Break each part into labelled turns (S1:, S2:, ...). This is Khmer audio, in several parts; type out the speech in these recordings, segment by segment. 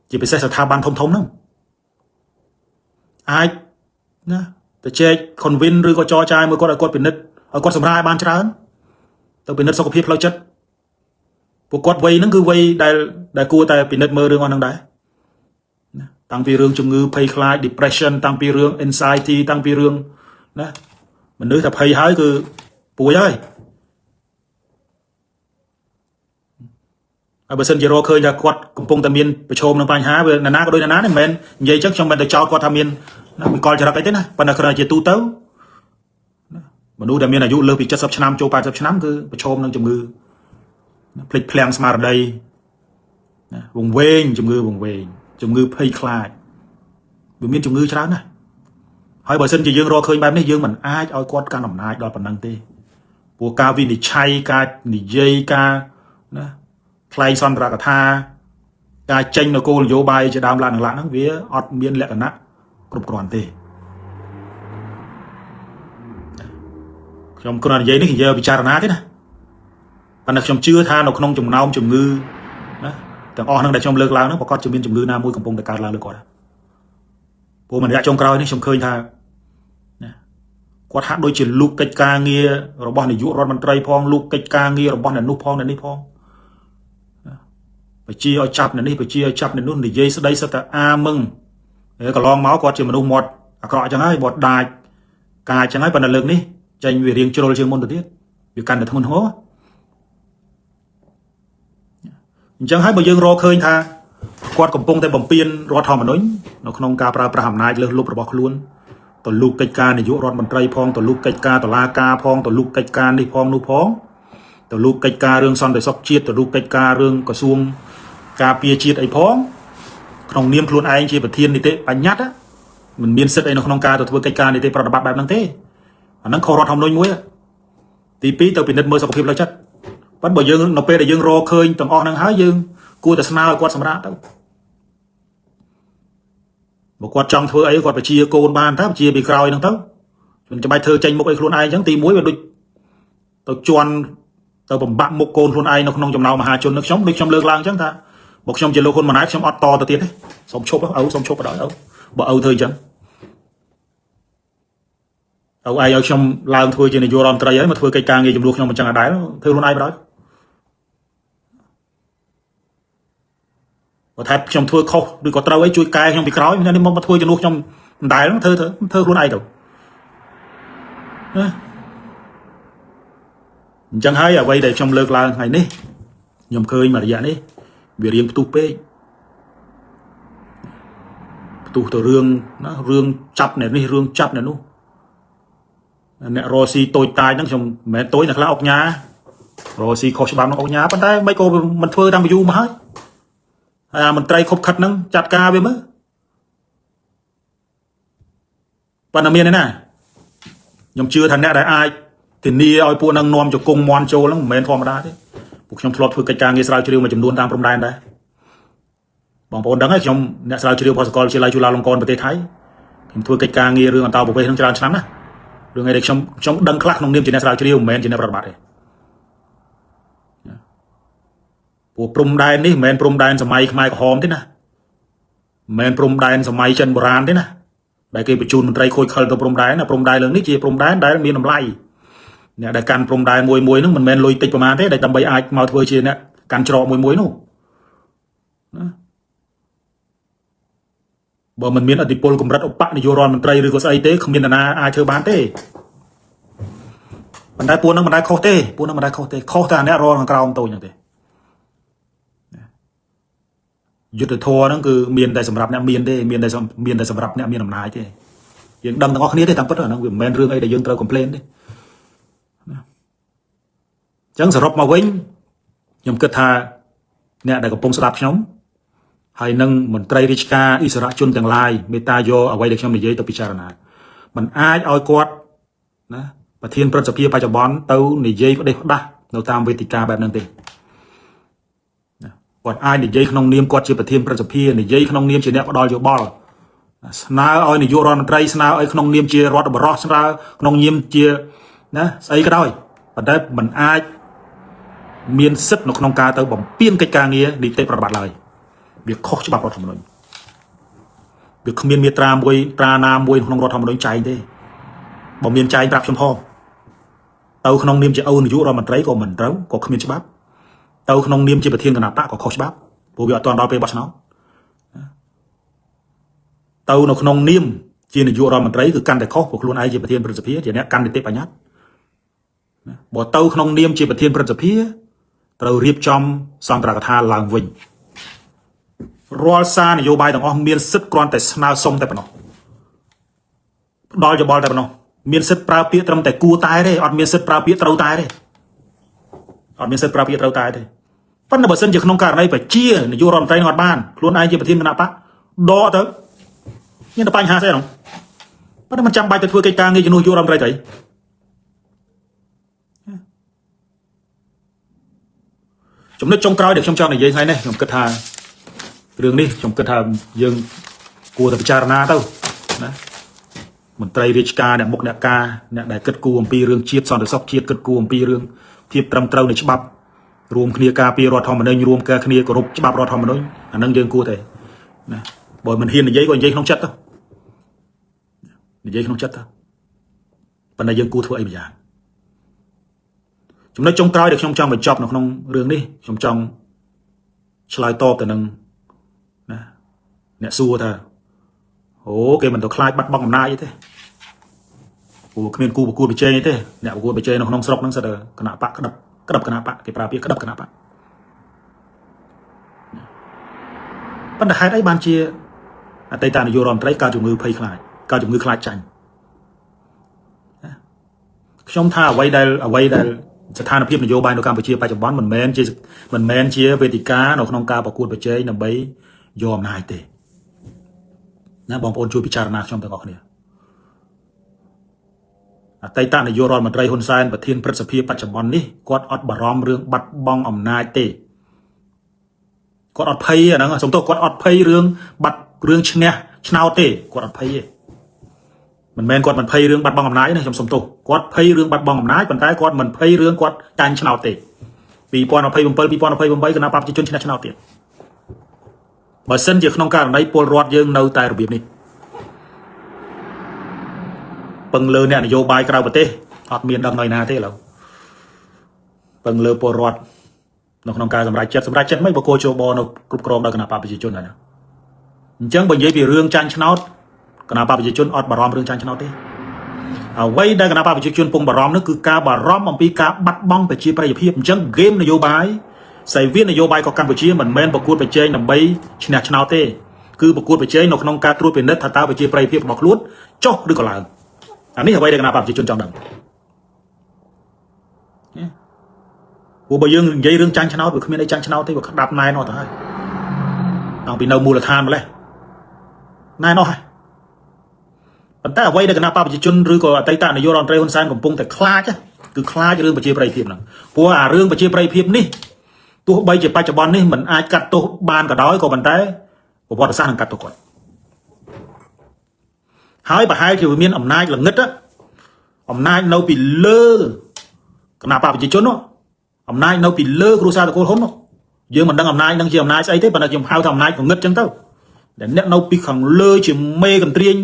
S1: ជាពិសេសស្ថាប័នធំហ្នឹងអាចណាទៅជែក convince ឬក៏ចរចាមួយគាត់ឲ្យគាត់ពិនិត្យឲ្យគាត់សម្រាប់ឲ្យបានច្រើនទៅពិនិត្យសុខភាពផ្លូវចិត្តពួកគាត់វ័យហ្នឹងគឺវ័យដែលគួរតែពិនិត្យមើលរឿងអស់ហ្នឹងដែរណាតាំងពីរឿងជំងឺភ័យខ្លាច depression តាំងពីរឿង anxiety តាំងពីរឿងណាមនុស្សតែភ័យហើយគឺពួយហើយបើសិនជារកឃើញថាគាត់កំពុងតែមានប្រឈមនឹងបញ្ហាវាណាក៏ដូចណានេះមិនមែននិយាយចឹងខ្ញុំមិនទៅចោទគាត់ថាមានវិកលចរិតអីទេណាប៉ុន្តែគ្រាន់តែជាទូទៅមនុស្សដែលមានអាយុលើសពី70ឆ្នាំចូល80ឆ្នាំគឺប្រឈមនឹងជំងឺភ្លេចភ្លាំងស្មារតីណាវង្វេងជំងឺវង្វេងជំងឺភ័យខ្លាចវាមានជំងឺច្រើនណាស់ហើយបើសិនជាយើងរកឃើញបែបនេះយើងមិនអាចឲ្យគាត់កាន់អំណាចដល់ប៉ុណ្ណឹងទេព្រោះការវិនិច្ឆ័យការនិយាយការណាថ្លែងសន្ទរកថាការចេញនៅគោលនយោបាយជាដើមឡើងហ្នឹងវាអត់មានលក្ខណៈគ្រប់គ្រាន់ទេខ្ញុំគ្រាន់តែនិយាយនេះនិយាយពិចារណាទេណាប៉ុន្តែខ្ញុំជឿថានៅក្នុងចំណោមជំងឺណាទាំងអស់ហ្នឹងដែលខ្ញុំលើកឡើងហ្នឹងប្រកាសជាមានជំងឺណាមួយកំពុងតែកើតឡើងលើគាត់ព្រោះម្នាក់ចុងក្រោយនេះខ្ញុំឃើញថាណាគាត់ហាក់ដូចជាលូកកិច្ចការងាររបស់នាយករដ្ឋមន្ត្រីផងលូកកិច្ចការងាររបស់អ្នកនោះផងអ្នកនេះផងបជាឲ្យចាប់អ្នកនេះបជាឲ្យចាប់អ្នកនោះនិយាយស្ដីសិតតែអាមឹងហើយកន្លងមកគាត់ជាមនុស្សមាត់អាក្រក់អញ្ចឹងហើយមាត់ដាច់កាយអញ្ចឹងហើយប៉ុន្តែលើកនេះចេញវារៀងជ្រុលជាងមុនទៅទៀតវាកាន់តែធ្ងន់ធ្ងរអញ្ចឹងហើយបើយើងរកឃើញថាគាត់កំពុងតែបំពេញរដ្ឋធម្មនុញ្ញនៅក្នុងការប្រើប្រាស់អំណាចលើសលប់របស់ខ្លួនទៅលូកកិច្ចការនាយករដ្ឋមន្ត្រីផងទៅលូកកិច្ចការតុលាការផងទៅលូកកិច្ចការនេះផងនោះផងទៅលូកកិច្ចការរឿងសន្តិសុខជាតិទៅលូកកិច្ចការរឿងក្រសួងការពារជាតិអីផងក្នុងនាមខ្លួនឯងជាប្រធាននីតិបញ្ញត្តិមិនមានសិទ្ធិអីនៅក្នុងការទៅធ្វើកិច្ចការនីតិប្រតិបត្តិបែបហ្នឹងទេអាហ្នឹងខុសរដ្ឋធម្មនុញ្ញមួយទី2ទៅពិនិត្យមើលសុខភាពផ្លូវចិត្តប៉ុន្តែបើយើងនៅពេលដែលយើងរកឃើញទាំងអស់ហ្នឹងហើយយើងគួរតែស្នើឲ្យគាត់សម្រាប់ទៅបើគាត់ចង់ធ្វើអីគាត់បញ្ជាកូនបានតើបញ្ជាពីក្រោយហ្នឹងទៅមិនចាំបាច់ធ្វើចេញមុខអីខ្លួនឯងអញ្ចឹងទី1វាដូចទៅជន់ទៅបំបាក់មុខកូនខ្លួនឯងនៅក្នុងចំណោមមហាជននៅខ្ញុំដូចខ្ញុំលើកឡើងអញ្ចឹងថាបើខ្ញុំជាលោកហ៊ុនម៉ាណែតខ្ញុំអត់តទៅទៀតទេសូមឈប់ឪសូមឈប់បដ යි ឪបើឪធ្វើអញ្ចឹងឪឯងឲ្យខ្ញុំឡើងធ្វើជានាយករដ្ឋមន្ត្រីហើយមកធ្វើកិច្ចការងារជំនួសខ្ញុំអញ្ចឹងអត់ដែរធ្វើខ្លួនឯងបដ යි បើថាខ្ញុំធ្វើខុសឬក៏ត្រូវអីជួយកែខ្ញុំពីក្រោយនេះមកធ្វើជំនួសខ្ញុំមិនដែលធ្វើខ្លួនឯងទៅណាអញ្ចឹងហើយអ្វីដែលខ្ញុំលើកឡើងថ្ងៃនេះខ្ញុំឃើញមួយរយៈនេះវារៀងផ្ទុះពេកផ្ទុះទៅរឿងណារឿងចាប់អ្នកនេះរឿងចាប់អ្នកនោះអ្នករស៊ីតូចតាចហ្នឹងខ្ញុំមិនមែនតូចតែខ្លះអុកញ៉ារស៊ីខុសច្បាប់នឹងអុកញ៉ាប៉ុន្តែមិនក៏មិនធ្វើតាមយូរមកហើយហើយអាមន្ត្រីខົບខិតហ្នឹងចាត់ការវាមើលប៉ុន្តែមានទេណាខ្ញុំជឿថាអ្នកដែលអាចធានាឲ្យពួកហ្នឹងនាំជង្គង់មន់ចូលហ្នឹងមិនមែនធម្មតាទេពួកខ្ញុំធ្លាប់ធ្វើកិច្ចការងារស្រាវជ្រាវមួយចំនួនតាមព្រំដែនដែរបងប្អូនដឹងហើយខ្ញុំអ្នកស្រាវជ្រាវផលសកលវិទ្យាល័យจุฬาលង្កនប្រទេសថៃខ្ញុំធ្វើកិច្ចការងាររឿងអន្តោប្រវេសន៍ហ្នឹងច្រើនឆ្នាំណារឿងអីដែលខ្ញុំដឹងខ្លះក្នុងនាមជាអ្នកស្រាវជ្រាវមិនមែនជាអ្នកប្រតិបត្តិទេព្រោះព្រំដែននេះមិនមែនព្រំដែនសម័យខ្មែរក្រហមទេណាមិនមែនព្រំដែនសម័យចិនបុរាណទេណាដែលគេបញ្ជូនមន្ត្រីខូចខិលទៅព្រំដែនណាព្រំដែនរឿងនេះជាព្រំដែនដែលមានតម្លៃអ្នកដែលកាន់ព្រំដែនមួយហ្នឹងមិនមែនលុយតិចប្រហែលទេដែលដើម្បីអាចមកធ្វើជាអ្នកកាន់ច្រកមួយនោះណាបើមិនមានអធិបុលកម្រិតឧបនាយករដ្ឋមន្ត្រីឬក៏ស្អីទេគ្មាននរណាអាចធ្វើបានទេប៉ុន្តែពួកហ្នឹងមិនដែលខុសទេពួកហ្នឹងមិនដែលខុសទេខុសតែអ្នករងខាងក្រោមតូចហ្នឹងទេយុទ្ធធរហ្នឹងគឺមានតែសម្រាប់អ្នកមានទេមានតែសម្រាប់អ្នកមានអំណាចទេយើងដឹងទាំងអស់គ្នាទេតាមពិតហ្នឹងវាមិនមែនរឿងអីដែលយើងត្រូវ complain ទេអញ្ចឹងសរុបមកវិញខ្ញុំគិតថាអ្នកដែលកំពុងស្ដាប់ខ្ញុំហើយនឹងមន្ត្រីរាជការអិសរាជជនទាំងឡាយមេត្តាយកអ្វីដែលខ្ញុំនិយាយទៅពិចារណាมันអាចឲ្យគាត់ណាប្រធានព្រឹទ្ធសភាបច្ចុប្បន្នទៅនិយាយផ្ដេសផ្ដាស់នៅតាមវេទិកាបែបហ្នឹងទេគាត់អាចនិយាយក្នុងនាមគាត់ជាប្រធានព្រឹទ្ធសភានិយាយក្នុងនាមជាអ្នកផ្ដល់យោបល់ស្នើឲ្យនាយករដ្ឋមន្ត្រីស្នើឲ្យក្នុងនាមជារដ្ឋបរិះស្នើក្នុងនាមជាណាស្អីក៏ដោយប៉ុន្តែมันអាចមានសិទ្ធិនៅក្នុងការទៅបំពេញកិច្ចការងារនីតិប្រតិបត្តិឡើយ việc khó cho bạcរដ្ឋធម្មនុញ្ញ việc không miên miệt tra mùi tra na mùi khôngរដ្ឋធម្មនុញ្ញ chạy thế bỏ miên chạy bạc trong ho tàu không niêm chỉ âu nữ rồi mình thấy còn mình trấu còn không miên cho bác tàu không niêm chỉ bật thiên là bác còn khó cho bác bộ việc toàn đó về bắt nó tàu nó không niêm chỉ nữ rồi mình thấy cứ căn để khó của luôn ai chỉ bật thiên bật phía chỉ nè căn để tiếp bài nhát bỏ tàu không niêm chỉ bật thiên bật phía tàu riệp trong sang trà tha làng vinhรอซ่านโยบายต่างๆมีสิทธิ์กรอนแต่สนาสมแต่ปนดอลจะบอลแต่ปนมีสิทธิ์ปราบเปียตรมแต่กูตายได้อดมีสิทธิ์ปราบเปียตเราตายได้อดมีสิทธิ์ปราบเปียเราตายได้ปั้นระเบิดเส้นจากขนมการอะไรไปเชี่ยนโยรอมใจนอดบ้านล้วนไอเยี่ยมประเทศมันปะดอเถอะนี่จะไปหาใช่หรอปั้นมันจำใบแต่เพื่อไกลกลางนี่จะนู่นโยรอมใจใจจมนึกจงกรอยเด็กชมจองในยังไงเนี่ยผมกระทาเรื่องนี้ผมก็ทำยังกลัวแต่พิจารณาเต้านะเหมือนไตรเรชกาเนี่ยมกเนี่ยกาเนี่ยได้เกิดกูมปีเรื่องเชียบสอนแต่ซอกเชียบเกิดกูมปีเรื่องเทียบตรำเต้าในฉบับรวมคณีกาปีรอทอมมันเลยรวมกาคณีกรุบฉบับรอทอมมันเลยอันนั้นยังกูแต่นะบ่อยมันเฮียนในยัยก่อนยัยkhông chất đâuในยัยkhông chất đâuปัญญายังกูทั่วไอ้บิญญาchúng nó trông coi được trong trong phải chọc nó không rương đi trong trong slide to từ nâng nè xua thà ok mình tôi khai bắt băng làm nai như thế của cái miền cu của cu bị chơi như thế nè của cu bị chơi nó không sọc nó sẽ được cái nạp bạc cái đập cái nạp bạc cái prapia cái đập cái nạp bạc vấn đề hai đấy ban chia tây tàn vô ròn trái cao chủng ngư pay khai cao chủng ngư khai chành trong tha ở đâyสถานភាពនយោបាយនៅកម្ពុជាបច្ចុប្បន្នមិនមែនជាវេទិកានៅក្នុងការប្រកួតប្រជែងដើម្បីយកអំណាចទេណាបងប្អូនជួយពិចារណាខ្ញុំទាំងអស់គ្នាអតីតនាយករដ្ឋមន្ត្រីហ៊ុនសែនប្រធានព្រឹទ្ធសភាបច្ចុប្បន្ននេះគាត់អត់បារម្ភរឿងបាត់បង់អំណាចទេគាត់អត់ភ័យហ្នឹងសំទោសគាត់អត់ភ័យរឿងបាត់រឿងឈ្នះឆ្នោតទេគាត់អត់ភ័យទេមិនមែនគាត់មិនភ័យរឿងបាត់បង់អំណាចទេខ្ញុំសុំទោសគាត់ភ័យរឿងបាត់បង់អំណាចប៉ុន្តែគាត់មិនភ័យរឿងគាត់ចាញ់ឆ្នោតទេ2027 2028គណៈបព្វជិជនឈ្នះឆ្នោតទៀតបើសិនជាក្នុងករណីពលរដ្ឋយើងនៅតែរបៀបនេះពឹងលើអ្នកនយោបាយក្រៅប្រទេសអត់មានដំណើរណាទេឥឡូវពឹងលើពលរដ្ឋនៅក្នុងការសម្រេចចិត្តមិនបកគោជបនៅគ្រប់គ្រងដោយគណៈបព្វជិជនហ្នឹងអញ្ចឹងបើនិយាយពីរឿងចាញ់ឆ្នោតគណៈបព្វជិជនអត់បារម្ភរឿងចាញ់ឆ្នោតទេអ្វីដែលគណៈបព្វជិជនពងបារម្ភនោះគឺការបារម្ភអំពីការបាត់បង់ប្រជាប្រិយភាពអញ្ចឹងហ្គេមនយោបាយសេវានយោបាយcủaកម្ពុជាមិនមែនប្រកួតប្រជែងដើម្បីឈ្នះឆ្នោតទេគឺប្រកួតប្រជែងនៅក្នុងការត្រួតពិនិត្យថាតើប្រជាប្រិយភាពរបស់ខ្លួនចុះឬក៏ឡើងអានេះអ្វីដែលគណៈបព្វជិជនចង់ដឹងព្រោះបើយើងនិយាយរឿងចាញ់ឆ្នោតវាគ្មានអីចាញ់ឆ្នោតទេវាក្តាប់ណែនអត់ទៅហើយតាំងពីនៅមូលដ្ឋានម្លេះណែនអស់ហើយប៉ុន្តែអ្វីដែលគណៈបព្វជិជនឬក៏អតីតនាយករដ្ឋមន្ត្រីហ៊ុនសែនកំពុងតែខ្លាចគឺខ្លាចរឿងប្រជាប្រិយភាពហ្នឹងព្រោះអារឿងប្រជាប្រិយភាពនេះទោះបីជាបច្ចុប្បន្ននេះมันអាចកាត់ទោសបានក៏ដោយក៏ប៉ុន្តែប្រវត្តិសាស្ត្រនឹងកាត់ទោសគាត់ហើយប្រហែលជាវាមានអំណាចល្ងឹតអំណាចនៅពីលើគណៈបព្វជិជនអំណាចនៅពីលើគ្រួសារតកូលហ៊ុនយើងមិនដឹងអំណាចនឹងជាអំណាចស្អីទេប៉ុន្តែខ្ញុំហៅថាអំណាចល្ងឹតចឹងទៅដែលអ្នកនៅពីខាងលើជាមេកន្ទ្រាញ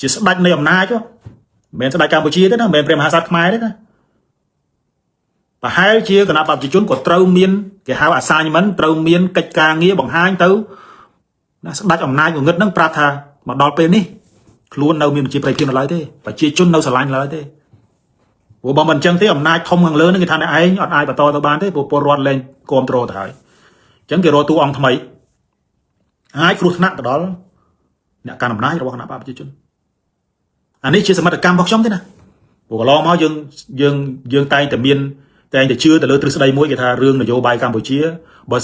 S1: ជាស្ដេចនៃអំណាចមិនមែនស្ដេចកម្ពុជាទេណាមិនមែនព្រះមហាក្សត្រខ្មែរទេណាប្រហែលជាគណៈបព្វជិជនក៏ត្រូវមានគេហៅអាសាញមិនត្រូវមានកិច្ចការងារបង្ហាញទៅណាស្ដេចអំណាចងងឹតហ្នឹងប្រាប់ថាមកដល់ពេលនេះខ្លួននៅមានប្រជាប្រិយភាពនៅឡើយទេប្រជាជននៅស្រឡាញ់ឡើយទេព្រោះបើមិនអញ្ចឹងទេអំណាចធំខាងលើហ្នឹងគេថាអ្នកឯងអត់អាចបន្តទៅបានទេព្រោះពលរដ្ឋលែងគ្រប់គ្រងទៅហើយអញ្ចឹងគេរកតួអង្គថ្មីអាចគ្រោះថ្នាក់ទៅដល់អ្នកកាន់អំណាចរបស់គណៈបព្វជិជនអានេះជាសមត្ថកម្មរបស់ខ្ញុំទេណាព្រោះកន្លងមកយើងតែងតែជឿទៅលើទ្រឹស្ដីមួយគេថារឿងនយោបាយកម្ពុជាបើ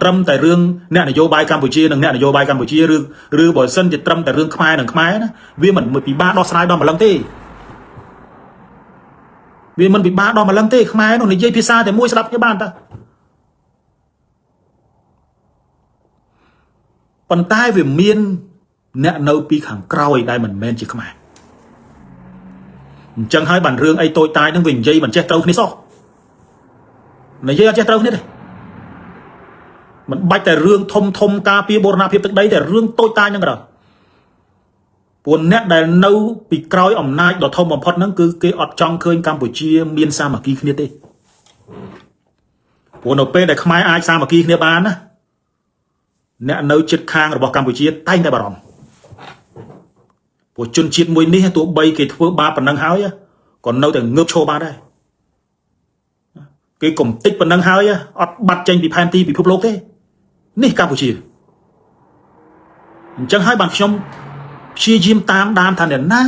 S1: ត្រឹមតែរឿងអ្នកនយោបាយកម្ពុជានិងអ្នកនយោបាយកម្ពុជាឬបើសិនជាត្រឹមតែរឿងខ្មែរនិងខ្មែរណាវាមិនពិបាកដោះស្រាយដល់ម្លឹងទេវាមិនពិបាកដល់ម្លឹងទេខ្មែរនោះនិយាយភាសាតែមួយស្ដាប់គេបានតាប៉ុន្តែវាមានអ្នកនៅពីខាងក្រោយដែលមិនមែនជាខ្មែរអញ្ចឹងហើយបានរឿងអីតូចតាចហ្នឹងវានិយាយមិនចេះត្រូវគ្នាសោះនិយាយអត់ចេះត្រូវគ្នាទេ mình bạch tại rương thông ca pia bồ na phiệp tức đấy tại rương tôi tai nhưng rồi buồn nét đại nâu bị còi ẩm nai đọt thông bằng phật nắng cứ cái ọt trong khơi Campuchia miên sa mà kia kia tê buồn ở pe đại khai ai sa mà kia kia bán á nè nâu chết khang rồi bỏ Campuchia tay đại bà ròng buồn chân chết mùi ní tụi bay cái thứ ba phần năng háo á còn nâu thì ngớp cho ba đây cái cổng tích phần năng háo á ọt bắt tranh bị panty bị phúc lốc thế ní Campuchia chẳng hai bạn trong chia diêm tam đam thành đến na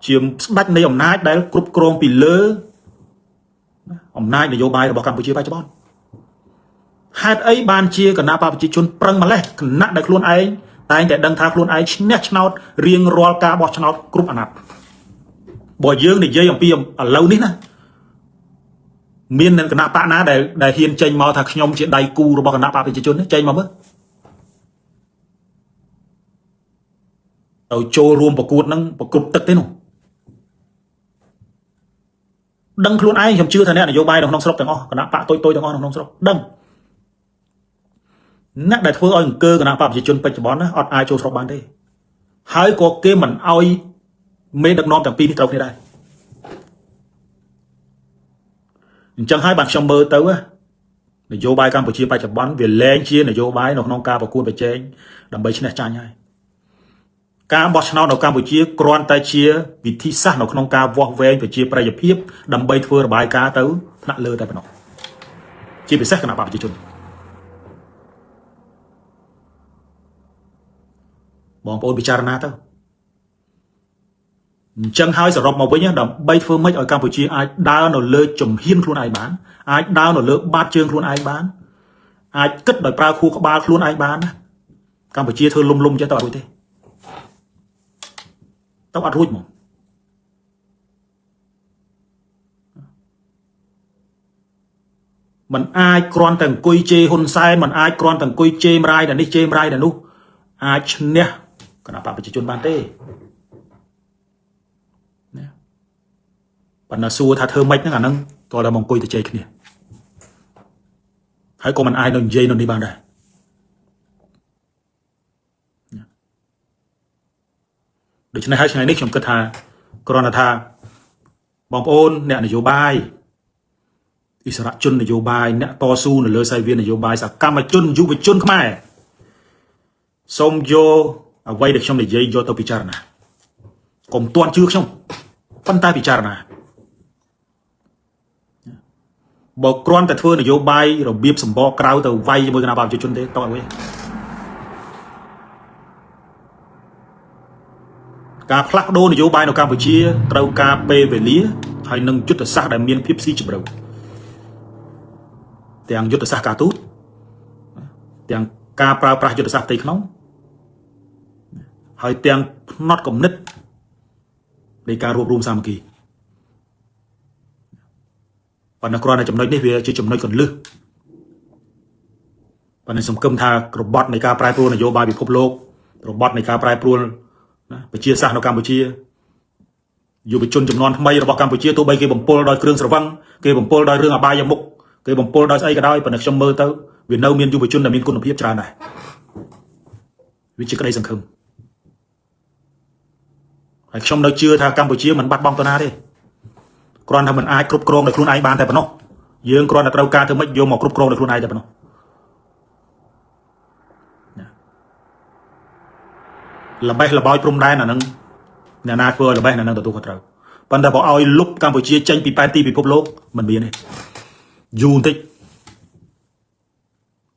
S1: chiếm đách này ông nai đấy cướp crom bị lơ ông nai để vô bài bỏ Campuchia bài cho bọn hai ấy ban chia cả napa chỉ chôn prang mà lẽ nát đại luôn ấy tại để đăng tháp luôn ấy nét nào riêng roll ca bỏ nào cướp anh ạ bỏ dương để dây ông pi ở lâu nít nè miên nên cả napa ná để hiền tranh màu thằng nhom chuyện đầy cu rồi bỏ cả napa chỉ chôn tranh mà bớt ở châu rùm và cuột nâng và cục tật thế nào đăng luôn ai không chưa thằng này là vô bài đồng nông sọc thằng o còn nạp bạ tôi thằng o đồng nông sọc đăng nát đại phương ơi cơ còn nạp bạ chỉ chôn bạch bón á ọt ai châu sọc bán đây hãy có cái mình oi mê đặc non thằng pin trâu này đây chẳng hai bạn trong mơ tới á để vô bài Campuchia bạch bón về lên chia để vô bài đồng nông ca và cuột về trên đầm bấy trên này trai nhai cá bọt nào ở Campuchia còn tay chia vị thi sát nào không cá vọt về phải chiaประโยชน์ đầm bay thưa bài cá tới nặng lơ đây nó chia bị sát cái nào bảo chỉ chun bọn ôn bị chả na tao chân hai giờ rộng màu với nhá đầm bay thưa mấy ở Campuchia ai đào nó lơ chùm hiên luôn ai bán ai đào nó lơ bát chương luôn ai bán ai cất đời pra khu có ba luôn ai bán Campuchia thưa lung cho tao đuổi thế tao ăn hút mà mình ai còn thằng cùi chê hôn sai mình ai còn thằng cùi chê mrai là đi chê mrai là nu ai nè còn nào phải chỉ chôn bàn tê bạn là xua tha thơ mạch nó là nâng tôi là mong cùi từ chê kia hãy có mình ai nó dây nó đi bàn đây để cho nên hai ngày nick trong cơ thà còn thà bom ôn nè là vô bài Israel chun là vô bài nè to su là lơ sai viên là vô bài sao cam mà chun du với chun không ai xong vô à quay được trong để dây vô tao bị char nè còn toàn chưa không phân tay bị char nè bỏ con tại thưa là vô bài rồi biếp sầm bò cào tao vay cho mỗi cái nào vào cho chun thế tao vậy cả phác đô này vô bài nó Campuchia trâu cà phê về lía hay nâng chút là sát đại miền phép si chụp đầu tiếng chút là sát cả tút tiếng cà pra chút là sát tây nóng hay tiếng nót cầm nứt để cả rùm rùm sam kỳ và nó còn là chấm nói đấy về chỉ chấm nói còn lư và nên sầm cơm tha robot này cà pra pro này vô bài bị phốp lô robot này cà pra proไปchia sẻ ở Campuchia อยู่ไปจนจำนวนทำไมเราบอกกัมพูชีตัวใบเกบ่มโพลดอยเครื่องสระวังเกบ่มโพลดอยเรื่องอบายมุกเกบ่มโพลดอยไอ้ก็ได้เป็นนักชมเมอร์เต้าเวียนเน่าเมียนอยู่ไปจนแต่มีคุณภาพจานไหนวิจิตรได้สังคมไอ้ชมเราเชื่อทางกัมพูชีมันบัดบองตัวนาดิกรอนทำเหมือนไอ้ครบกรองในครูนไอ้บานแต่ปะเนาะยืงกรอนเราการถึงไม่โยมหมอกครบกรองในครูนไอ้แต่ปะเนาะละใบละบอยปรุงได้น่ะนึงnhà na phơi là bay là năng tổ chức rồi, ban đầu bảo ai lúc Campuchia tranh bị party bị phốp lốp mình biến này, dù thích,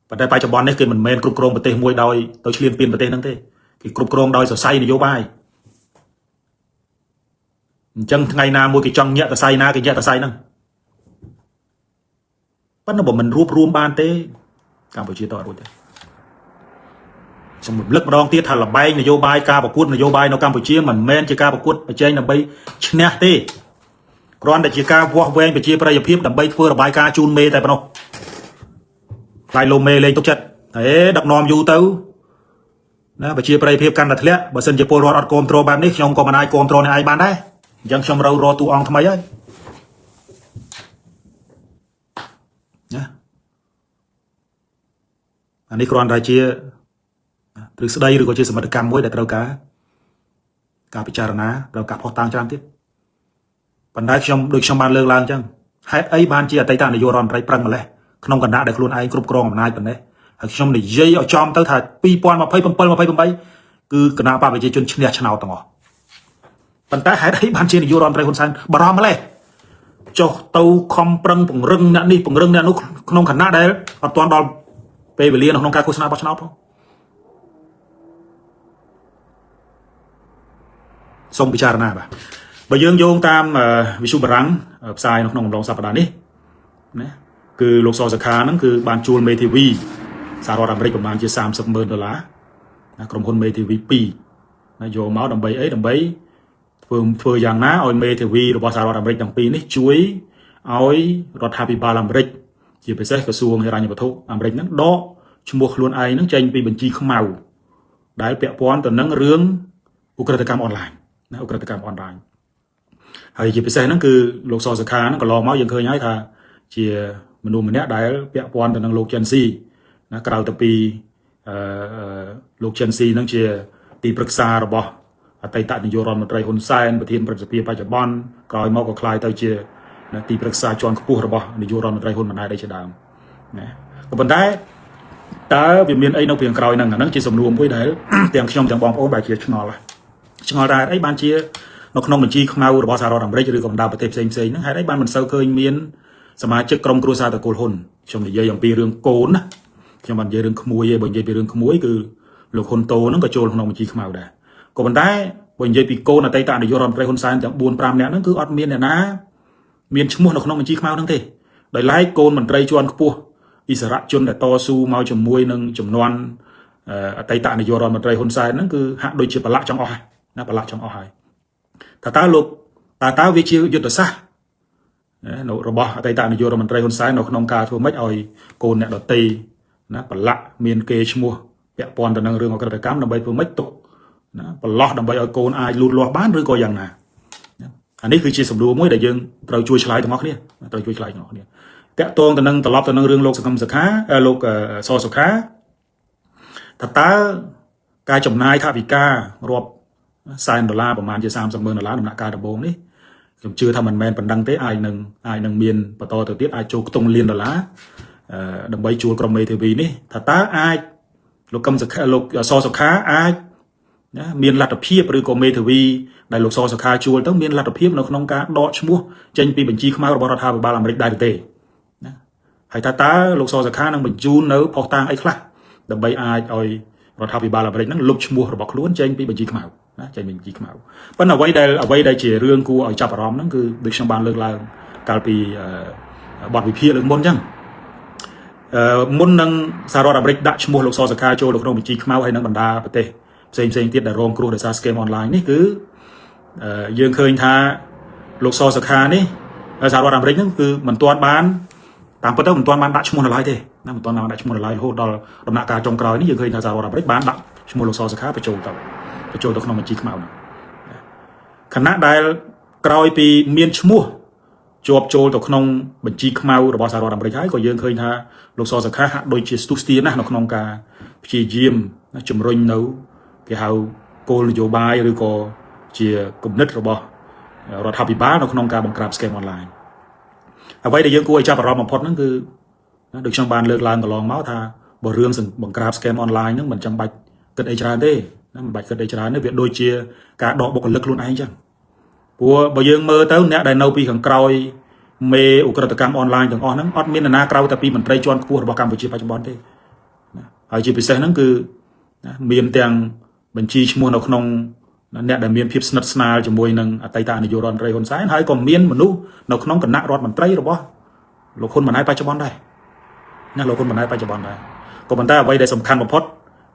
S1: và đây bay cho bọn này khi mình men cục crom bờ tây môi đôi tôi liên pin bờ tây năng thế, cái cục crom đôi sở say này vô bay, chân ngày nào môi cái chân nhẹ tờ say na cái nhẹ tờ say năng, bắt nó bảo mình rúp rùm ban thế, Campuchia tội rồi thế. Xong một lực đong tiết thà là bay này vô bay ca và cút này vô bay nó Campuchia mình men chỉ ca và cút ở trên là bay nè tê còn để chỉ ca vua ven bị chia bây giờ phim đầm bay phơi là bay ca chun mê tại bao lại lô mê lên tốt chất thế đập nòm du tấu đó bị chia bây phim căn là thế bà sân chỉ pol rọt control ban đấy không còn ai control này ai ban đấy dân trong râu ro tu on tham ấy អានេះគ្រាន់តែជាទ្រឹស្ដីឬក៏ជាសមិទ្ធកម្មមួយដែលត្រូវការពិចារណាត្រូវការផុសតាំងច្រើនទៀតប៉ុន្តែដូចខ្ញុំបានលើកឡើងអញ្ចឹងហេតុអីបានជាអតីតនាយករដ្ឋមន្ត្រីប្រឹងម្លេះក្នុងគណៈដែលខ្លួនឯងគ្រប់គ្រងអំណាចប៉ុណ្ណេះហើយខ្ញុំនិយាយឲ្យចំទៅថា2027-28គឺគណៈបកប្រជាជនឈ្នះឆ្នោតទាំងអស់ប៉ុន្តែហេតុអីបានជានាយករដ្ឋមន្ត្រីហ៊ុនសែនបារម្ភម្លេះចុះទៅខំប្រឹងពង្រឹងអ្នកនេះពង្រឹងអ្នកនោះក្នុងគណៈដែលអត់ទាន់ដល់ពេលវេលានៅក្នុងការឃោសនាបោះឆ្នោតផងសូមពិចារណាបាទបើយើងយោងតាមវិសុបបារាំងផ្សាយនៅក្នុងអំឡុងសប្តាហ៍នេះណាគឺលោកសសុខាហ្នឹងគឺបានជួលមេធាវីសហរដ្ឋអាមេរិកប្រហែលជា$30,000ណាក្រុមហ៊ុនមេធាវី2ណាយកមកដើម្បីអីដើម្បីធ្វើយ៉ាងណាឲ្យមេធាវីរបស់សហរដ្ឋអាមេរិកទាំងពីរនេះជួយឲ្យរដ្ឋាភិបាលអាមេរិកជាពិសេសក្រសួងហិរញ្ញវត្ថុអាមេរិកហ្នឹងដកឈ្មោះខ្លួនឯងហ្នឹងចេញពីបញ្ជីខ្មៅដែលពាក់ព័ន្ធទៅនឹងរឿងឧក្រិដ្ឋកម្មអនឡាញណាឧក្រិដ្ឋកម្មអនឡាញហើយជាពិសេសហ្នឹងគឺលោកសសុខាហ្នឹងកន្លងមកយើងឃើញហើយថាជាមនុស្សម្នាក់ដែលពាក់ព័ន្ធទៅនឹងលោកចិនស៊ីណាក្រៅទៅពីលោកចិនស៊ីហ្នឹងជាទីប្រឹក្សារបស់អតីតនាយករដ្ឋមន្ត្រីហ៊ុនសែនប្រធានព្រឹទ្ធសភាបច្ចុប្បន្នក្រោយមកក៏ក្លាយទៅជាទីប្រឹក្សាជាន់ខ្ពស់របស់នាយករដ្ឋមន្ត្រីហ៊ុនម៉ាណែតឯជាដើមណាក៏ប៉ុន្តែតើវាមានអីនៅពីក្រោយហ្នឹងអាហ្នឹងជាសំណួរមួយដែលទាំងខ្ញុំទាំងបងប្អូនបែរជាឆ្ងល់តែអីបានជានៅក្នុងបញ្ជីខ្មៅរបស់សហរដ្ឋអាមេរិកឬក៏បណ្ដាប្រទេសផ្សេងហ្នឹងហេតុអីបានមិនសូវឃើញមានសមាជិកក្រុមគ្រួសារតកូលហ៊ុនខ្ញុំនិយាយអំពីរឿងកូនណាខ្ញុំមិននិយាយរឿងក្មួយទេបើនិយាយពីរឿងក្មួយគឺលោកហ៊ុនតូហ្នឹងក៏ចូលក្នុងបញ្ជីខ្មៅដែរក៏ប៉ុន្តែបើនិយាយពីកូនអតីតនាយករដ្ឋមន្ត្រីហ៊ុនសែនទាំង4-5នាក់ហ្នឹងគឺអត់មានអ្នកណាមានឈ្មោះនៅក្នុងបញ្ជីខ្មៅហ្នឹងទេដោយឡែកកូនមន្ត្រីជាន់ខ្ពស់អិសរាជជនដែលតស៊ូមកជាមួយនឹងចំនួនអតីតនាយករដ្ឋមន្ត្រីហ៊ុនសែនហ្នឹងគឺហាក់ដូចជាប្រឡាក់ចង់អស់ហើយណាប្រឡាក់ចង់អស់ហើយតើវាជាយុទ្ធសាស្ត្ររបស់អតីតនាយករដ្ឋមន្ត្រីហ៊ុនសែននៅក្នុងការធ្វើម៉េចឲ្យកូនអ្នកដទៃណាប្រឡាក់មានគេឈ្មោះពាក់ព័ន្ធទៅនឹងរឿងអក្រិតកម្មដើម្បីធ្វើម៉េចទុកណាប្រឡោះដើម្បីឲ្យកូនអាចលូតលាស់បានឬក៏យ៉ាងណាអានេះគឺជាសំណួរមួយដែលយើងត្រូវជួយឆ្លើយទាំងអស់គ្នាត្រូវជួយឆ្លើយទាំងអស់គ្នាតាក់ទងទៅនឹងត្រឡប់ទៅនឹងរឿងលោកសកម្មសុខាលោកសសុខាតើការចំណាយថវិការាប់$100,000ប្រហែលជា$30,000ដំណាក់កាលដំបូងនេះខ្ញុំជឿថាមិនមែនប៉ុណ្ណឹងទេអាចនឹងមានបន្តទៅទៀតអាចចូលខ្ទង់លាន$ដើម្បីជួលក្រុមមេធាវីនេះតើអាចលោកកឹមសុខាលោកសសុខាអាចណាមានលទ្ធភាពឬក៏មេធាវីដែលលោកសសុខាជួលទៅមានលទ្ធភាពនៅក្នុងការដកឈ្មោះចេញពីបញ្ជីខ្មៅរបស់រដ្ឋាភិបាលអាមេរិកដែរទេណាហើយតើលោកសសុខានឹងបញ្ជូននៅផុសតាងអីខ្លះដើម្បីអាចឲ្យរដ្ឋាភិបាលអាមេរិកហ្នឹងលុបឈ្មោះរបស់ខ្លួនចេញពីបញ្ជីខ្មៅណាចេញពីបញ្ជីខ្មៅប៉ុន្តែអ្វីដែលជារឿងគួរឲ្យចាប់អារម្មណ៍ហ្នឹងគឺដូចខ្ញុំបានលើកឡើងកាលពីបទវិភាគលើកមុនអញ្ចឹងមុននឹងសហរដ្ឋអាមេរិកដាក់ឈ្មោះលោកសសុខាចូលក្នុងបញ្ជីខ្មៅហើយនឹងបណ្ដាប្រទេសផ្សេងទៀតដែលរងគ្រោះដោយសារ scam online នេះគឺយើងឃើញថាលោកសសុខានេះសហរដ្ឋអាមេរិកហ្នឹងគឺមិនទាន់បានតាមពិតទៅមិនទាន់បានដាក់ឈ្មោះនៅឡើយទេណាមិនទាន់បានដាក់ឈ្មោះនៅឡើយរហូតដល់ដំណាក់កាលចុងក្រោយនេះយើងឃើញថាសហរដ្ឋអាមេរិកបានដាក់ឈ្មោះលោកសសុខាបញ្ចូលទៅក្នុងបញ្ជីខ្មៅហ្នឹងខណៈដែលក្រោយពីមានឈ្មោះជាប់ចូលទៅក្នុងបញ្ជីខ្មៅរបស់សហរដ្ឋអាមេរិកហើយក៏យើងឃើញថាលោកសសុខាហាក់ដូចជាស្ទុះស្ទាណាស់នៅក្នុងការព្យាយាមជំរុញនៅគេហៅគោលនយោបាយឬក៏ជាគំនិតរបស់រដ្ឋាភិបាលនៅក្នុងការបង្ក្រាប scam online អ្វីដែលយើងគួរឲ្យចាប់អារម្មណ៍បំផុតហ្នឹងគឺដូចខ្ញុំបានលើកឡើងកន្លងមកថាបើរឿងបង្ក្រាប scam online ហ្នឹងមិនចាំបាច់គិតអីច្រើនទេណាមិនបាច់គិតអីច្រើនទេវាដូចជាការដកបុគ្គលិកខ្លួនឯងចឹងព្រោះបើយើងមើលទៅអ្នកដែលនៅពីខាងក្រោយមេឧក្រិដ្ឋកម្មអនឡាញទាំងអស់ហ្នឹងអត់មាននរណាក្រៅតែពីមន្ត្រីជាន់ខ្ពស់របស់កម្ពុជាបច្ចុប្បន្នទេណាហើយជាពិសេសហ្នឹងគឺមានទាំងបញ្ជីឈ្មោះនៅក្នុងអ្នកដែលមានភាពស្និទ្ធស្នាលជាមួយនឹងអតីតនាយករដ្ឋមន្ត្រីហ៊ុនសែនហើយក៏មានមនុស្សនៅក្នុងគណៈរដ្ឋមន្ត្រីរបស់លោកហ៊ុនម៉ាណែតបច្ចុប្បន្នដែរណាលោកហ៊ុនម៉ាណែតបច្ចុប្បន្នដែរក៏ប៉ុន្តែអ្វីដែលសំខាន់បំផុត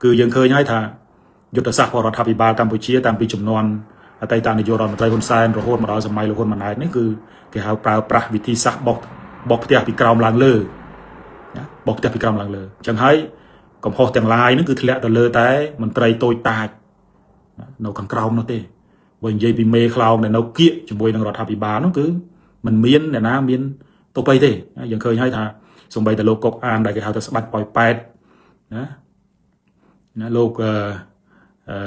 S1: គឺយើងឃើញហើយថាយុទ្ធសាស្ត្ររដ្ឋាភិបាលកម្ពុជាតាំងពីចំនួនអតីតនាយករដ្ឋមន្ត្រីហ៊ុនសែនរហូតមកដល់សម័យលោកហ៊ុនម៉ាណែតនេះគឺគេហៅប្រើប្រាស់វិធីសាស្ត្របោកផ្ទះពីក្រោមឡើងលើណាបោកផ្ទះពីក្រោមឡើងលើអញ្ចឹងហើយកំហុសទាំងឡាយហ្នឹងគឺធ្លាក់ទៅលើតែមន្ត្រីតូចតាចនៅខាងក្រោមនោះទេបើនិយាយពីមេខ្លោងដែលនៅគៀកជាមួយនឹងរដ្ឋាភិបាលនោះគឺមិនមានអ្នកណាមានទុកអីទេយើងឃើញហើយថាសូម្បីតែលោកកុកអានដែលគេហៅថាស្ដេចប៉ោយប៉ែត ណាលោក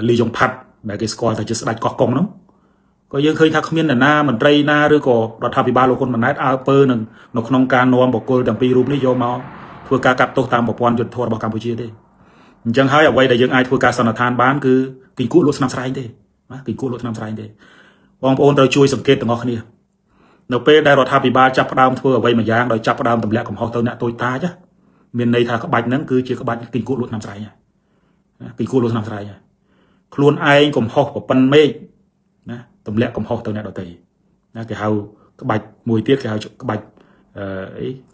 S1: លីយ៉ុងផាត់ដែលគេស្គាល់ថាជាស្ដេចកោះកុងហ្នឹងក៏យើងឃើញថាគ្មាននរណាមន្ត្រីណាឬក៏រដ្ឋាភិបាលលោកហ៊ុនម៉ាណែតអើពើនឹងនៅក្នុងការនាំបុគ្គលទាំងពីររូបនេះយកមកធ្វើការកាត់ទោសតាមប្រព័ន្ធយុត្តិធម៌របស់កម្ពុជាទេអញ្ចឹងហើយអ្វីដែលយើងអាចធ្វើការសន្និដ្ឋានបានគឺគីគក់លក់ស្នាមស្រែងទេណាគីគក់លក់ស្នាមស្រែងទេបងប្អូនត្រូវជួយសង្កេតទាំងអស់គ្នានៅពេលដែលរដ្ឋាភិបាលចាប់ផ្ដើមធ្វើអ្វីមួយយ៉ាងដោយចាប់ផ្ដើមទម្លាក់កំហុសទៅអ្នកតូចតាចមានន័យថាក្បាច់ហ្នឹងគឺជាក្បាច់គីគក់លក់ស្នាមស្រែងណាគីគក់លក់ស្នាមស្រែងខ្លួនឯងកំហុសប្រពន្ធមេឃណាទម្លាក់កំហុសទៅអ្នកដទៃណាគេហៅក្បាច់មួយទៀតគេហៅក្បាច់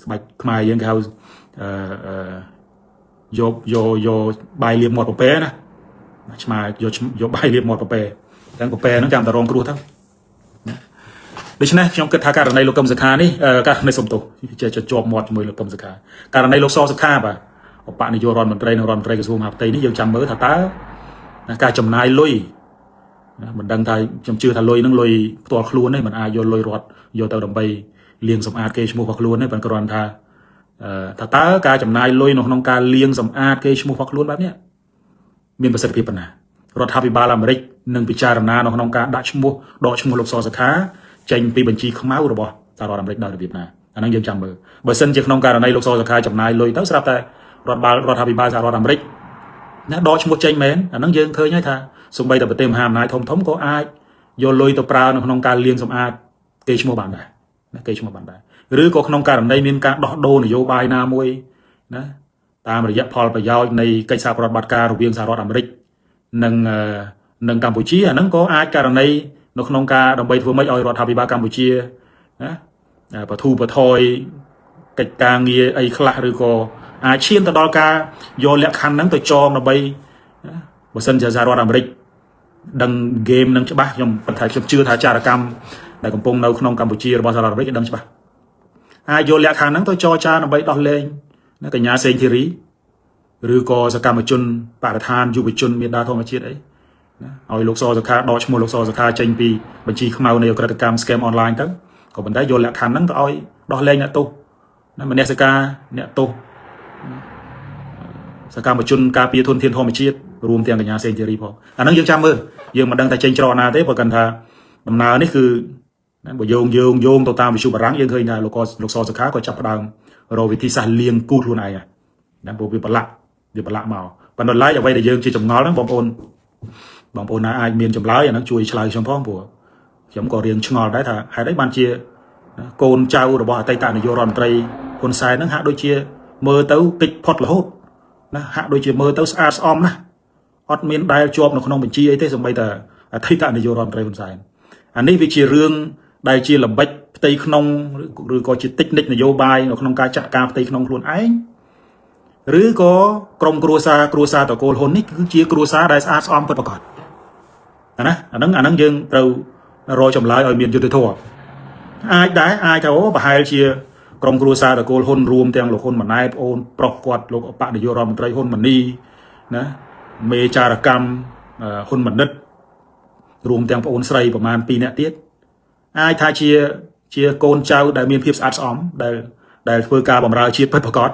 S1: ក្បាច់ខ្មែរយើងគេហៅយកបាយលាបមាត់ប្រពែណាឆ្មាយកបាយលាបមាត់ប្រពែទាំងប្រពែហ្នឹងចាំតែរងគ្រោះទៅដូច្នេះខ្ញុំគិតថាករណីលោកកឹមសុខានេះករណីសំទោសជាជាប់មាត់ជាមួយលោកកឹមសុខាករណីលោកសសុខាបាទឧបនាយករដ្ឋមន្ត្រីនិងរដ្ឋមន្ត្រីក្រសួងមហាផ្ទៃនេះយើងចាំមើលថាតើការចំណាយលុយណាមិនដឹងថាខ្ញុំជឿថាលុយហ្នឹងលុយផ្ទាល់ខ្លួនទេមិនអាចយកលុយរដ្ឋយកទៅដើម្បីលាងសម្អាតគេឈ្មោះរបស់ខ្លួនទេប៉ុន្តែគ្រាន់ថាតើការចំណាយលុយនៅក្នុងការលាងសម្អាតគេឈ្មោះរបស់ខ្លួនបែបនេះមានប្រសិទ្ធភាពប៉ុណ្ណារដ្ឋាភិបាលអាមេរិកនឹងពិចារណានៅក្នុងការដកឈ្មោះលោកសសុខាចេញពីបញ្ជីខ្មៅរបស់សហរដ្ឋអាមេរិកដោយរបៀបណាអាហ្នឹងយើងចាំមើលបើសិនជាក្នុងករណីលោកសសុខាចំណាយលុយទៅស្រាប់តែរដ្ឋាភិបាលសហរដ្ឋអាមេរិកណាដកឈ្មោះចេញមែនអាហ្នឹងយើងឃើញហើយថាសូម្បីតែប្រទេសមហាអំណាចធំក៏អាចយកលុយទៅប្រើនៅក្នុងការលាងសម្អាតគេឈ្មោះបានដែរណាគេឈ្មោះបានដែរឬក៏ក្នុងករណីមានការដោះដូរនយោបាយណាមួយណាតាមរយៈផលប្រយោជន៍នៃកិច្ចសហប្រតិបត្តិការរវាងសហរដ្ឋអាមេរិកនិងកម្ពុជាអាហ្នឹងក៏អាចករណីនៅក្នុងការដើម្បីធ្វើម៉េចឲ្យរដ្ឋាភិបាលកម្ពុជាណាបធូរបន្ថយកិច្ចការងារអីខ្លះឬក៏អាចឈានទៅដល់ការយកលក្ខខណ្ឌហ្នឹងទៅចងដើម្បីបើសិនជាសហរដ្ឋអាមេរិកដឹងហ្គេមនឹងច្បាស់ខ្ញុំជឿថាចារកម្មដែលកំពុងនៅក្នុងកម្ពុជារបស់សហរដ្ឋអាមេរិកដឹងច្បាស់អាចយកលក្ខខណ្ឌហ្នឹងទៅចរចាដើម្បីដោះលែងកញ្ញាសេងធីរីឬក៏សកម្មជនបរិស្ថានយុវជនមេដាធម្មជាតិអីណាឲ្យលោកសសុខាដកឈ្មោះលោកសសុខាចេញពីបញ្ជីខ្មៅនៃអក្រិតកម្ម scam online ទៅក៏ប៉ុន្តែយកលក្ខខណ្ឌហ្នឹងទៅឲ្យដោះលែងអ្នកទោសណាមនសិការអ្នកទោសសកម្មជនការពារធនធានធម្មជាតិរួមទាំងកញ្ញាសេងធីរីផងអាហ្នឹងយើងចាំមើលយើងមិនដឹងថាចេញច្រកណាទេព្រោះគាត់ថាដំណើរនេះគឺបើយោងទៅតាមវិទ្យុបារាំងយើងឃើញថាលោកសសុខាក៏ចាប់ផ្ដើមរកវិធីសាស្ត្រលៀងគូខ្លួនឯងណាព្រោះវាប្រឡាក់មកប៉ុន្តែឡើយអ្វីដែលយើងជាចម្ងល់ហ្នឹងបងប្អូនណាអាចមានចម្លើយអាហ្នឹងជួយឆ្លើយខ្ញុំផងព្រោះខ្ញុំក៏រៀងឆ្ងល់ដែរថាហេតុអីបានជាកូនចៅរបស់អតីតនាយករដ្ឋមន្ត្រីហ៊ុនសែនហ្នឹងហាក់ដូចជាមើលទៅតិចផុតរហូតណាហាក់ដូចជាមើលទៅស្អាតស្អំណាស់អត់មានដែលជាប់នៅក្នុងបញ្ជីអីទេសូម្បីតែអតីតនាយករដ្ឋមន្ត្រីហ៊ុនសែនអានេះវាជារឿងដែលជាល្បិចផ្ទៃក្នុងឬក៏ជាតិចនិចនយោបាយនៅក្នុងការចាត់ការផ្ទៃក្នុងខ្លួនឯងឬក៏ក្រុមគ្រួសារតកូលហ៊ុននេះគឺជាគ្រួសារដែលស្អាតស្អំពិតប្រាកដណាអាហ្នឹងយើងត្រូវរកចម្លើយឲ្យមានយុត្តិធម៌អាចថាប្រហែលជាក្រុមគ្រួសារតកូលហ៊ុនរួមទាំងលោកហ៊ុនម៉ាណែតប្អូនប្រុសគាត់លោកអបនាយករដ្ឋមន្ត្រីហ៊ុនម៉ាណីណាមេចារកម្មហ៊ុនម៉ាណិតរួមទាំងប្អូនស្រីប្រមាណ2នាក់ទៀតអាចថាជាកូនចៅដែលមានភាពស្អាតស្អំដែលធ្វើការបម្រើជាតិពិតប្រាកដ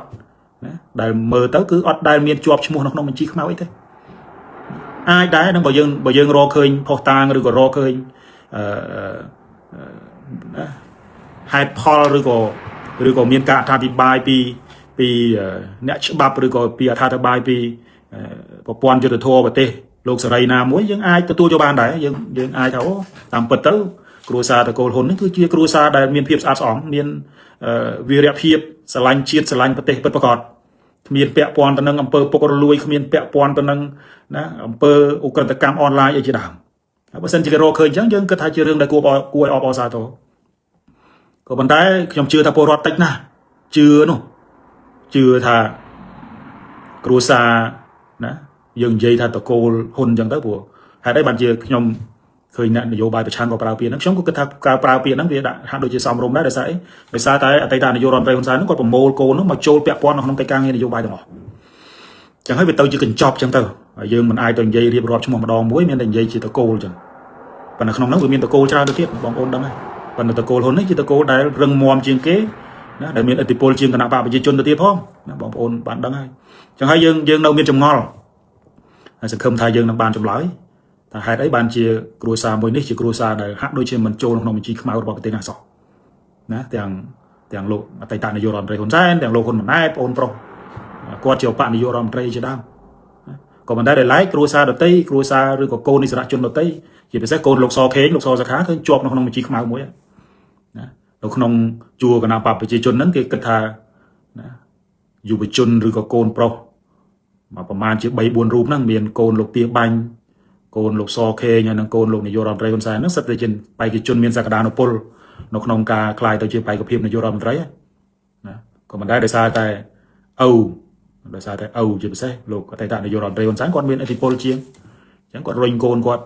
S1: ណាដែលមើលទៅគឺអត់ដែលមានជាប់ឈ្មោះនៅក្នុងបញ្ជីខ្មៅអីទេអាចដែរនឹងបើយើងរកឃើញផុសតាងឬក៏រកឃើញហេតុផលឬក៏មានការអធិប្បាយពីអ្នកច្បាប់ឬក៏ពីអធិប្បាយពីប្រព័ន្ធយុត្តិធម៌ប្រទេសលោកសេរីណាមួយយើងអាចទទួលយកបានដែរយើងអាចថាតាមពិតទៅគ្រួសារតកូលហ៊ុននេះគឺជាគ្រួសារដែលមានភាពស្អាតស្អំមានវីរភាពស្រឡាញ់ជាតិស្រឡាញ់ប្រទេសពិតប្រាកដគ្មានពាក់ព័ន្ធទៅនឹងអំពើពុករលួយគ្មានពាក់ព័ន្ធទៅនឹងណាអំពើឧក្រិដ្ឋកម្មអនឡាញអីជាដើមហើយបើសិនជាគេរកឃើញអញ្ចឹងយើងគិតថាជារឿងដែលគួរឲ្យអបអរសាទរក៏ប៉ុន្តែខ្ញុំជឿថាពលរដ្ឋតិចណាស់ជឿថាគ្រួសារណាយើងនិយាយថាតកូលហ៊ុនអញ្ចឹងទៅព្រោះហេតុអីបានជាខ្ញុំឃើញអ្នកនយោបាយប្រឆាំងក៏ប្រើពាក្យហ្នឹងខ្ញុំក៏គិតថាការប្រើពាក្យហ្នឹងវាដាក់ហាក់ដូចជាសមរម្យដែរដោយសារតែអតីតនាយករដ្ឋមន្ត្រីហ៊ុនសែនហ្នឹងគាត់ប្រមូលកូនហ្នឹងមកចូលពាក់ព័ន្ធនៅក្នុងកិច្ចការងារនយោបាយទាំងអស់អញ្ចឹងហើយវាទៅជាកញ្ចប់អញ្ចឹងទៅហើយយើងមិនអាចទៅនិយាយរៀបរាប់ឈ្មោះម្ដងមួយមានតែនិយាយជាតកូលអញ្ចឹងប៉ុន្តែក្នុងហ្នឹងវាមានតកូលច្រើនទៅទៀតបងប្អូនដឹងហើយប៉ុន្តែតកូលហ៊ុននេះជាតកូលដែលរឹងមាំជាងគេ ណាដែលមានឥទ្ធិពលជាងគណៈបកប្រជាជនទៅទៀតផងណាបងប្អូនបានដឹងហើយអញ្ចឹងហើយយើងនៅមានចម្ងល់ហើយសង្ឃឹមថាយើងនឹងបានចម្លើយថាហេតុអីបានជាគ្រួសារមួយនេះជាគ្រួសារដែលហាក់ដូចជាមិនចូលក្នុងបញ្ជីខ្មៅរបស់ប្រទេសណាសោះណាទាំងលោកអតីតនាយករដ្ឋមន្ត្រីហ៊ុនសែនទាំងលោកហ៊ុនម៉ាណែតបងប្រុសគាត់ជាឧបនាយករដ្ឋមន្ត្រីជាដើមក៏ប៉ុន្តែដែលឡែកគ្រួសារដតីគ្រួសារឬក៏កូនអិសរាជជនដតីជាពិសេសកូនលោកសខេងលោកសសខាឃើញជាប់នៅក្នុងបញ្ជីខ្មៅមួយណានៅក្នុងជួរគណៈបកប្រជាជនហ្នឹងគេគិតថាណាយុវជនឬក៏កូនប្រុសមកប្រហែលជា3 4រូបហ្នឹងមានកូនលោកទាបាញ់កូនលោកសខេងហើយនិងកូនលោកនាយករដ្ឋមន្ត្រីហ៊ុនសែនហ្នឹងសិតតែជាបេក្ខជនមានសក្តានុពលនៅក្នុងការក្លាយទៅជាបេក្ខភាពនាយករដ្ឋមន្ត្រីណាក៏មិនដែរដោយសារតែឪជាពិសេសលោកអតីតនាយករដ្ឋមន្ត្រីហ៊ុនសែនគាត់មានឥទ្ធិពលជាងអញ្ចឹងគាត់រុញកូនគាត់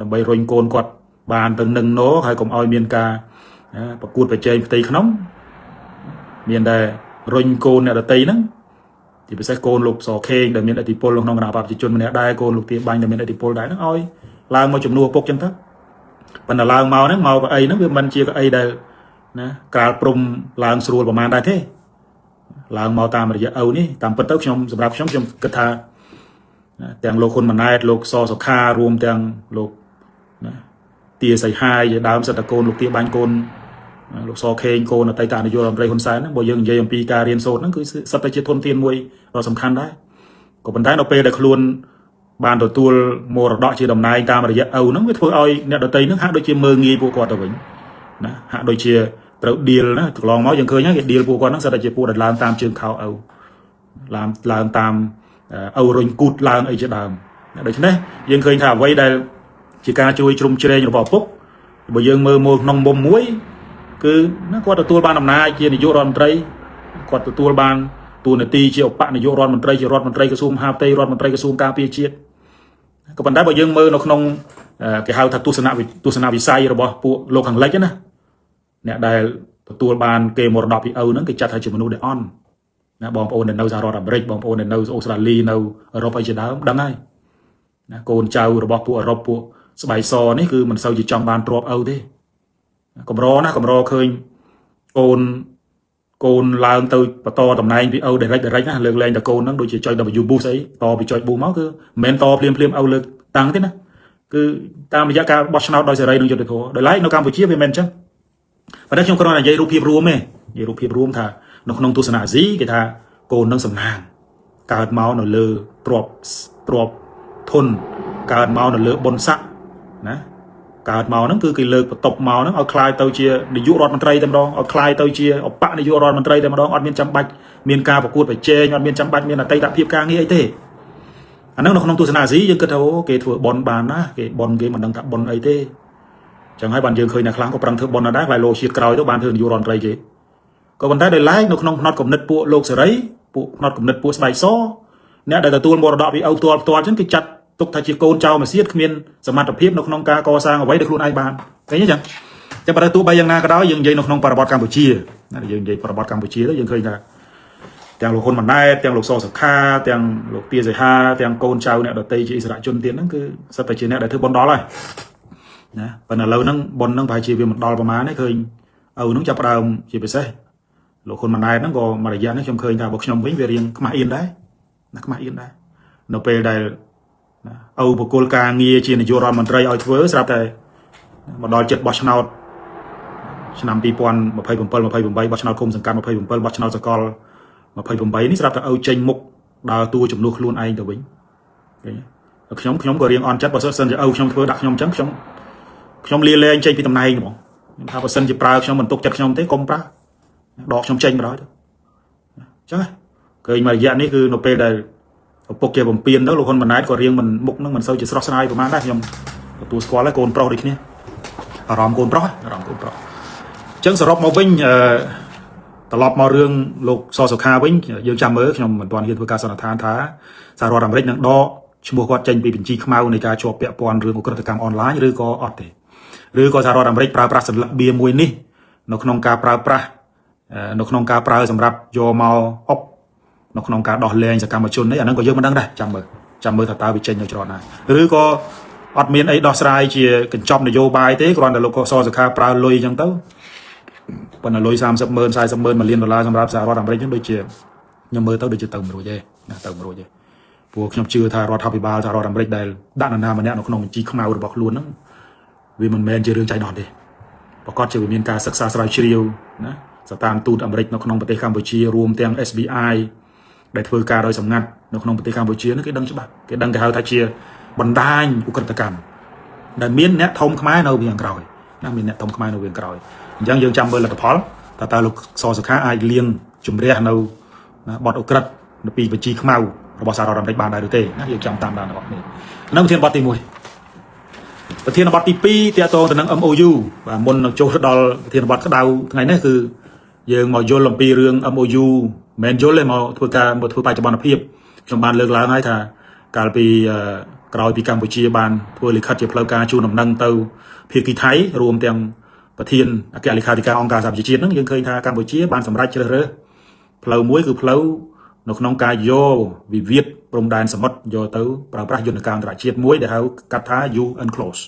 S1: ដើម្បីរុញកូនគាត់បានទៅនឹងណូហើយកុំឲ្យមានការប្រកួតប្រជែងផ្ទៃក្នុងមានតែរុញកូនអ្នកដតីហ្នឹងជាពិសេសកូនលោកសខេងដែលមានឥទ្ធិពលក្នុងគណៈបកប្រជាជនម្នាក់ដែរកូនលោកទាបាញ់ដែលមានឥទ្ធិពលដែរហ្នឹងឲ្យឡើងមកជំនួសឪពុកចឹងទៅប៉ុន្តែឡើងមកហ្នឹងមកអីហ្នឹងវាមិនជាអីដែលណាក្រាលព្រំឡើងស្រួលប្រហែលដែរទេឡើងមកតាមរយៈឪនេះតាមពិតទៅខ្ញុំសម្រាប់ខ្ញុំគិតថាទាំងលោកហ៊ុនម៉ាណែតលោកសសុខារួមទាំងលោកណាទាសីហាយដើមសិតតកូនលោកទាបាញ់កូនលោកសខេងកូនអតីតនាយករដ្ឋមន្ត្រីហ៊ុនសែនហ្នឹងបើយើងនិយាយអំពីការរៀនសូត្រហ្នឹងគឺសិតតែជាធនធានមួយដ៏សំខាន់ដែរក៏ប៉ុន្តែនៅពេលដែលខ្លួនបានទទួលមរតកជាតំណែងតាមរយៈឪហ្នឹងវាធ្វើឲ្យអ្នកដតីហ្នឹងហាក់ដូចជាមើងងាយពួកគាត់ទៅវិញណាហាក់ដូចជាត្រូវឌីលណាកន្លងមកយើងឃើញហើយគេឌីលពួកគាត់ហ្នឹងសិតតែជាពួកដែលឡើងតាមជើងខោឪឡើងតាមឪរុញគូតឡើងអីជាដើមដូច្នេះយើងឃើញថាអ្វីដែលជាការជួយជ្រុំជ្រែងរបស់ឪពុកបើយើងមើលក្នុងមុំមួយគឺណាគាត់ទទួលបានអំណាចជានាយករដ្ឋមន្ត្រីគាត់ទទួលបានតួនាទីជាឧបនាយករដ្ឋមន្ត្រីជារដ្ឋមន្ត្រីក្រសួងមហាផ្ទៃរដ្ឋមន្ត្រីក្រសួងការពារជាតិក៏ប៉ុន្តែបើយើងមើលនៅក្នុងគេហៅថាទស្សនវិស័យរបស់ពួកលោកខាងលិចណាអ្នកដែលទទួលបានគេមរតកពីឪហ្នឹងគេចាត់ថាជាមនុស្សដែលអន់ណាបងប្អូនដែលនៅសហរដ្ឋអាមេរិកបងប្អូនដែលនៅអូស្ត្រាលីនៅអឺរ៉ុបអីជាដើមដឹងហើយណាកូនចៅរបស់ពួកអឺរ៉ុបពួកស្បែកសនេះគឺមិនសូវជាចង់បានទ្រព្យឪទេកម្រឃើញកូនឡើងទៅបន្តតំណែងពីឪ direct ណាលើកលែងតែកូនហ្នឹងដូចជាចុច W boost អីតពីចុច boost មកគឺមិនមែនតភ្លាមឪលើកតាំងទេណាគឺតាមរយៈការបោះឆ្នោតដោយសេរីនិងយុត្តិធម៌ដោយឡែកនៅកម្ពុជាវាមិនអញ្ចឹងប៉ុន្តែខ្ញុំគ្រាន់តែនិយាយរូបភាពរួមទេនិយាយរូបភាពរួមថានៅក្នុងទស្សនៈអាស៊ីគេថាកូននឹងសំណាងកើតមកនៅលើទ្របធនកើតមកនៅលើបុណ្យស័ក្តិណាកើតមកហ្នឹងគឺគេលើកបន្ទប់មកហ្នឹងឲ្យคล้ายទៅជានាយករដ្ឋមន្ត្រីតែម្ដងឲ្យคล้ายទៅជាឧបនាយករដ្ឋមន្ត្រីតែម្ដងអត់មានចាំបាច់មានការប្រកួតប្រជែងអត់មានចាំបាច់មានអតីតភាពការងារអីទេអាហ្នឹងនៅក្នុងទស្សនៈអាស៊ីយើងគិតថាអូគេធ្វើប៉ុនបានណាគេប៉ុនគេមិនដឹងថាប៉ុនអីទេចឹងហើយបានយើងឃើញអ្នកខ្លះក៏ប្រឹងធ្វើប៉ុនដែរខ្លាយលោជាតិក្រោយទៅបានធ្វើនាយករដ្ឋមន្ត្រីគេក៏ប៉ុន្តែដោយឡែកនៅក្នុងផ្នត់គំនិតពួកលោកសេរីពួកផ្នត់គំនិតពួកស្បែកសអ្នកដែលទទួលមរតកពីឪផ្ទាល់ចឹងគេចាត់ទុកថាជាកូនចៅមួយទៀតគ្មានសមត្ថភាពនៅក្នុងការកសាងអ្វីដែលខ្លួនឯងបានឃើញទេចឹងបើទោះបីយ៉ាងណាក៏ដោយយើងនិយាយនៅក្នុងបរិបទកម្ពុជាណាយើងនិយាយបរិបទកម្ពុជាទៅយើងឃើញថាទាំងលោកហ៊ុនម៉ាណែតទាំងលោកសសុខាទាំងលោកទាសីហាទាំងកូនចៅអ្នកដតីជាអិសរាជជនទៀតហ្នឹងគឺសិតតែជាអ្នកដែលធ្វើបុណ្យដល់ហើយណាប៉ុន្តែឥឡូវហ្នឹងបុណ្យហ្នឹងប្រហែលជាវាមិនដល់ប្រមាណទេឃើញឪហ្នឹងចាប់ផ្ដើមជាពិសេសលោកហ៊ុនម៉ាណែតហ្នឹងក៏មួយរយៈនេះខ្ញុំឃើញថាបើខ្ញុំវិញវារៀងខ្មាស់អៀនដែរណាខ្មាស់អៀនដែរនៅពេលដែលឪបកគលការងារជានាយករដ្ឋមន្ត្រីឲ្យធ្វើស្រាប់តែមកដល់ចិត្តបោះឆ្នោតឆ្នាំ2027 28បោះឆ្នោតគុំសង្កាត់27បោះឆ្នោតសកល28នេះស្រាប់តែឪចេញមុខដើរតួជំនួសខ្លួនឯងទៅវិញខ្ញុំក៏រៀងអន់ចិត្តបើសិនជាឪខ្ញុំធ្វើដាក់ខ្ញុំអញ្ចឹងខ្ញុំលាលែងចេញពីតំណែងហ្មងខ្ញុំថាបើសិនជាប្រើខ្ញុំមិនទុកចិត្តខ្ញុំទេកុំប្រើដកខ្ញុំចេញបណ្ដោយទៅអញ្ចឹងឃើញមួយរយៈនេះគឺនៅពេលដែលឪពុកជាបំពេញទៅលោកហ៊ុនម៉ាណែតក៏រៀងមិនមុខនឹងមិនសូវជាស្រស់ស្រាយប្រហែលដែរខ្ញុំទទួលស្គាល់ហើយកូនប្រុសដូចគ្នាអារម្មណ៍កូនប្រុសអញ្ចឹងសរុបមកវិញត្រឡប់មករឿងលោកសសុខាវិញយើងចាំមើលខ្ញុំមិនទាន់ហ៊ានធ្វើការសន្និដ្ឋានថាសហរដ្ឋអាមេរិកនឹងដកឈ្មោះគាត់ចេញពីបញ្ជីខ្មៅនៃការជាប់ពាក់ព័ន្ធរឿងឧក្រិដ្ឋកម្មអនឡាញឬក៏អត់ទេឬក៏សហរដ្ឋអាមេរិកប្រើប្រាស់សន្លឹកបៀមួយនេះនៅក្នុងការប្រើប្រាស់នៅក្នុងការប្រើសម្រាប់យកមកអុកនៅក្នុងការដោះលែងសកម្មជននេះអាហ្នឹងក៏យើងមិនដឹងដែរចាំមើលថាតើវាចេញនៅច្រកណាឬក៏អត់មានអីដោះស្រាយជាកញ្ចប់នយោបាយទេគ្រាន់តែលោកសសុខាប្រើលុយអញ្ចឹងទៅ ប៉ុន្តែលុយ30 ម៉ឺន 40 ម៉ឺន 1 លានដុល្លារសម្រាប់សហរដ្ឋអាមេរិកហ្នឹងដូចជាខ្ញុំមើលទៅដូចជាទៅមិនរួចទេណាទៅមិនរួចទេព្រោះខ្ញុំជឿថារដ្ឋាភិបាលសហរដ្ឋអាមេរិកដែលដាក់នរណាម្នាក់នៅក្នុងបញ្ជីខ្មៅរបស់ខ្លួនហ្នឹងវាមិនមែនជារឿងចៃដន្យទេប្រកាសជាវាមានការសិក្សាស្រាវជ្រាវណាស្ថានទូតអាមេរិកនៅក្នុងប្រទេសកម្ពុជារួមទាំង SBI ដែលធ្វើការដោយសម្ងាត់នៅក្នុងប្រទេសកម្ពុជាហ្នឹងគេដឹងច្បាស់គេដឹងគេហៅថាជាបណ្ដាញឧក្រិដ្ឋកម្មដែលមានអ្នកធំខ្មែរនៅវាក្រោយណាមានអ្នកធំខ្មែរនៅវាក្រោយអញ្ចឹងយើងចាំមើលលទ្ធផលតើលោកសសុខាអាចលៀងជំរះនៅបទឧក្រិដ្ឋនៅពីបញ្ជីខ្មៅរបស់សហរដ្ឋអាមេរិកបានដែរឬទេណាយើងចាំតាមដានរបស់នេះនឹងប្រធានបទទី1ប្រធានបទទី2ទាក់ទងទៅនឹង MOU បាទមុននឹងចូលដល់ប្រធានបទក្តៅថ្ងៃនេះគឺយើងមកយល់អំពីរឿង MOU មិនមែនយល់ទេមកធ្វើការបច្ចុប្បន្នភាពខ្ញុំបានលើកឡើងហើយថាកាលពីក្រោយពីកម្ពុជាបានធ្វើលិខិតជាផ្លូវការជូនដំណឹងទៅភាគីថៃរួមទាំងប្រធានអគ្គលេខាធិការអង្គការសហប្រជាជាតិហ្នឹងយើងឃើញថាកម្ពុជាបានសម្រេចជ្រើសរើសផ្លូវមួយគឺផ្លូវនៅក្នុងការយកវិវាទព្រំដែនសមុទ្រយកទៅប្រើប្រាស់យន្តការអន្តរជាតិមួយដែលហៅកាត់ថា UN Close